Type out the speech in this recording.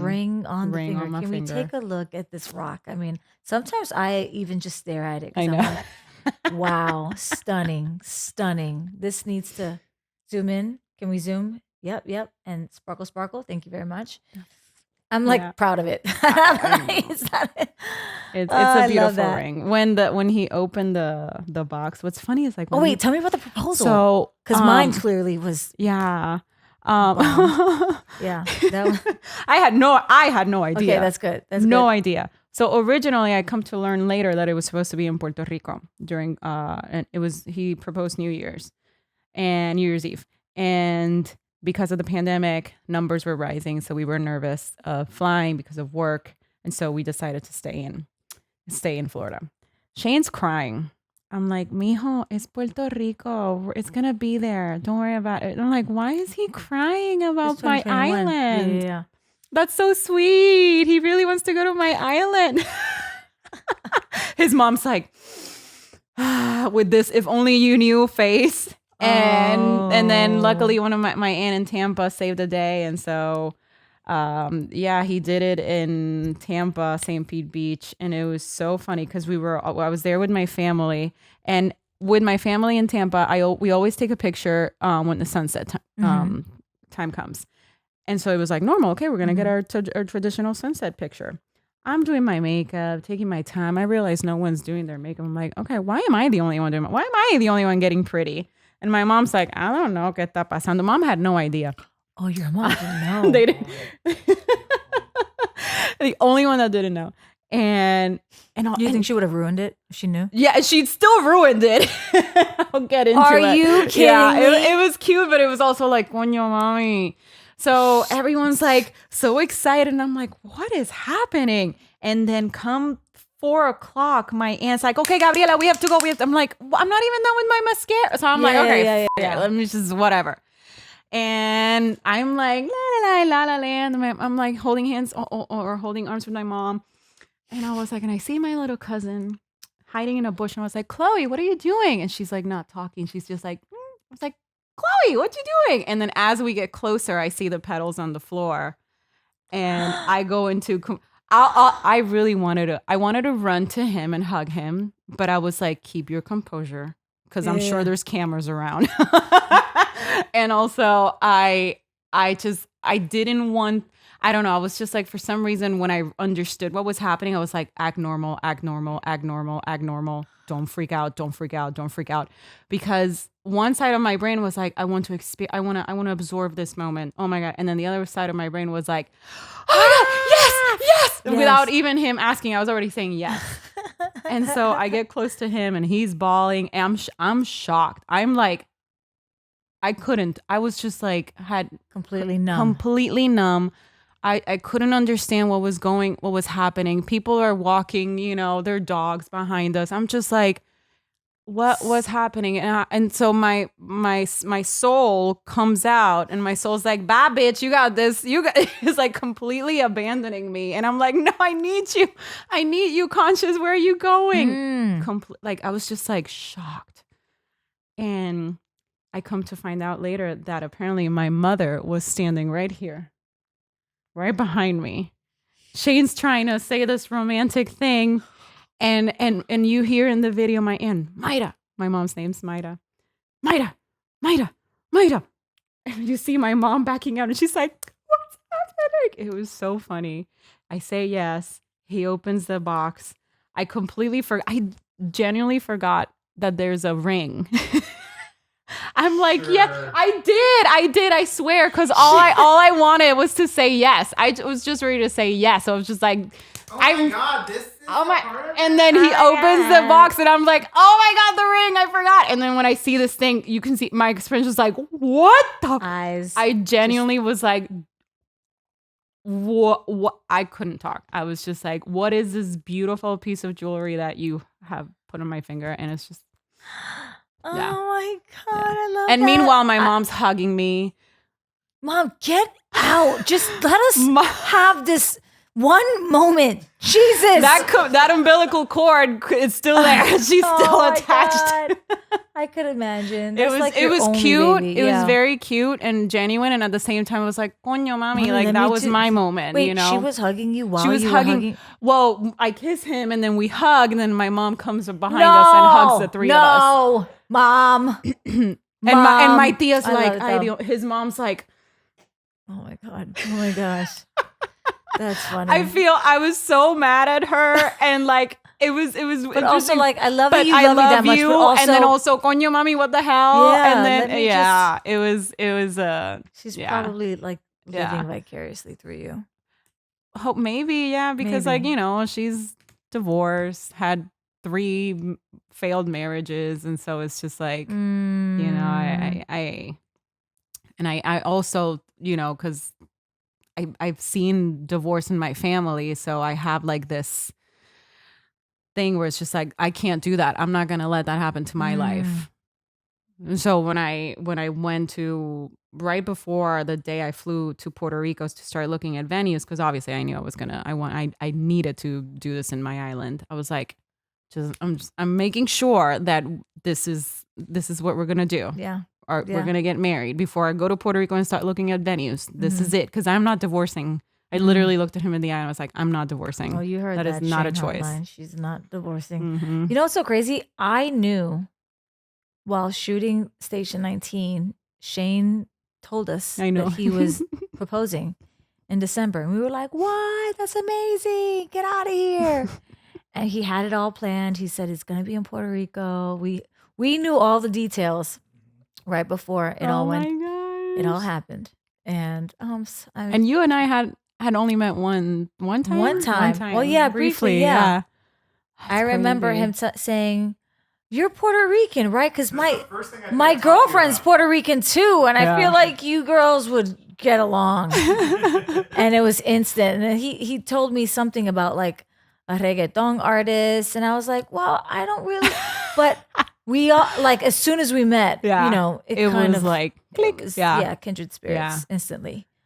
ring on the ring finger. on my Can we finger. take a look at this rock? I mean, sometimes I even just stare at it. 'Cause I I'm know. like, wow, stunning, stunning. This needs to zoom in. Can we zoom? Yep, yep. And sparkle, sparkle. Thank you very much. I'm like Yeah. proud of it. I know. Is that it? It's Oh, a I love beautiful that. ring. When he opened the box, what's funny is like Oh when wait, tell me about the proposal. so Because mine clearly was yeah. bomb. Yeah, that was, I had no idea. okay. That's good. That's No good. idea. So originally I come to learn later that it was supposed to be in Puerto Rico during and he proposed New Year's and New Year's Eve. And because of the pandemic, numbers were rising, so we were nervous of flying because of work, and so we decided to stay in Florida. Shane's crying. I'm like, mijo, it's Puerto Rico. It's gonna be there. Don't worry about it. And I'm like, why is he crying about It's my 2021. island? Yeah. That's so sweet. He really wants to go to my island. His mom's like, with this if only you knew face. And then luckily one of my aunt in Tampa saved the day. And so he did it in Tampa, St. Pete Beach. And it was so funny because I was there with my family, and with my family in Tampa, we always take a picture when the sunset time comes. And so it was like normal. Okay, we're going to get our traditional sunset picture. I'm doing my makeup, taking my time. I realize no one's doing their makeup. I'm like, okay, why am I the only one why am I the only one getting pretty? And my mom's like, I don't know, ¿qué está pasando? Mom had no idea. Oh, your mom didn't know. They didn't. The only one that didn't know. And Do you think she would have ruined it if she knew? yeah, she'd still ruined it. I'll get into it. Are you kidding me? It was cute, but it was also like, coño, mommy. So everyone's like so excited, and I'm like, what is happening? And then come 4:00, my aunt's like, okay, Gabriella, we have to go. I'm like, I'm not even done with my mascara. So I'm like, okay, let me just whatever. And I'm like, la la la la la, and I'm like holding hands or holding arms with my mom. And I was like, and I see my little cousin hiding in a bush, and I was like, Chloe, what are you doing? And she's like not talking. She's just like, I was like, Chloe, what you doing? And then as we get closer, I see the petals on the floor, and I go into. I really wanted to run to him and hug him, but I was like, keep your composure, because I'm sure there's cameras around. And also, I didn't want. I don't know. I was just like, for some reason, when I understood what was happening, I was like, act normal, act normal, act normal, act normal. Don't freak out. Don't freak out. Don't freak out. Because one side of my brain was like, I want to absorb this moment. Oh my God. And then the other side of my brain was like, oh my God, yes. Without even him asking, I was already saying yes. And so I get close to him, and he's bawling. And I'm shocked. I'm like, I couldn't. I was just like, completely numb. I couldn't understand what was happening. People are walking, their dogs behind us. I'm just like, what was happening? And so my soul comes out, and my soul's like, bad bitch, you got this. It's like completely abandoning me. And I'm like, no, I need you, Conscious. Where are you going? Like, I was just like shocked. And I come to find out later that apparently my mother was standing right here, right behind me. Shane's trying to say this romantic thing, and you hear in the video my aunt Maida, my mom's name's Maida, Maida. And you see my mom backing out, and she's like, "What's happening?" It was so funny. I say yes. He opens the box. I genuinely forgot that there's a ring. I'm like, sure. Yeah, I did. I swear. Cause all I wanted was to say yes. I was just ready to say yes. So I was just like, oh my God, this is and then he opens the box, and I'm like, oh my God, the ring, I forgot. And then when I see this thing, you can see my expression was like, what the eyes? I genuinely was like, what? I couldn't talk. I was just like, what is this beautiful piece of jewelry that you have put on my finger? And it's just, oh my God, I love and that. meanwhile, my mom's hugging me. Mom, get out. Just let us have this One moment. Jesus. That umbilical cord is still there. She's still Oh my attached. God. I could imagine. It That's was like it your was only cute. baby. It Yeah. was very cute and genuine, and at the same time, it was like, "Coño, mommy!" Mommy, Like let that me was do- my moment. Wait, you know, she was hugging you while she was you were hugging. Well, I kiss him, and then we hug, and then my mom comes behind us and hugs the three of us. No, Mom. And my tia's I love like, it, though. his mom's like, Oh my God. Oh my gosh. That's funny. I was so mad at her, and like it was but also interesting. like I love But that you I love me that much. you, But also, and then also, coño, mami, what the hell? Yeah, and let then me it was she's yeah. probably like living Yeah. vicariously through you. hope maybe because like Maybe. she's divorced, had 3 failed marriages, and so it's just like I also because I've seen divorce in my family, so I have like this thing where it's just like I can't do that. I'm not gonna let that happen to my life. And so when I went to right before the day I flew to Puerto Rico to start looking at venues, because obviously I knew I needed to do this in my island. I was like, I'm making sure that this is what we're gonna do. Yeah. Or Yeah. we're gonna get married before I go to Puerto Rico and start looking at venues. This is it, because I'm not divorcing. I literally looked at him in the eye and I was like, I'm not divorcing. Oh, you heard that. That is not a Shane choice. hotline. She's not divorcing. Mhm. You know what's so crazy? I knew while shooting Station 19, Shane told us I know. that he was proposing in December. And we were like, what? That's amazing. Get out of here. And he had it all planned. He said it's going to be in Puerto Rico. We knew all the details right before it all went. It all happened. And And you and I had only met one time. One time. Well, yeah, briefly, yeah. That's I remember crazy. him saying, "You're Puerto Rican, right? Because That's the first thing I my think I talked girlfriend's about. Puerto Rican too, and I Yeah. feel like you girls would get along." And it was instant. And he told me something about like a reggaeton artist, and I was like, "Well, I don't really," but we all like as soon as we met, Yeah. you know, it It kind was of like it click. was, Yeah. kindred spirits Yeah. instantly.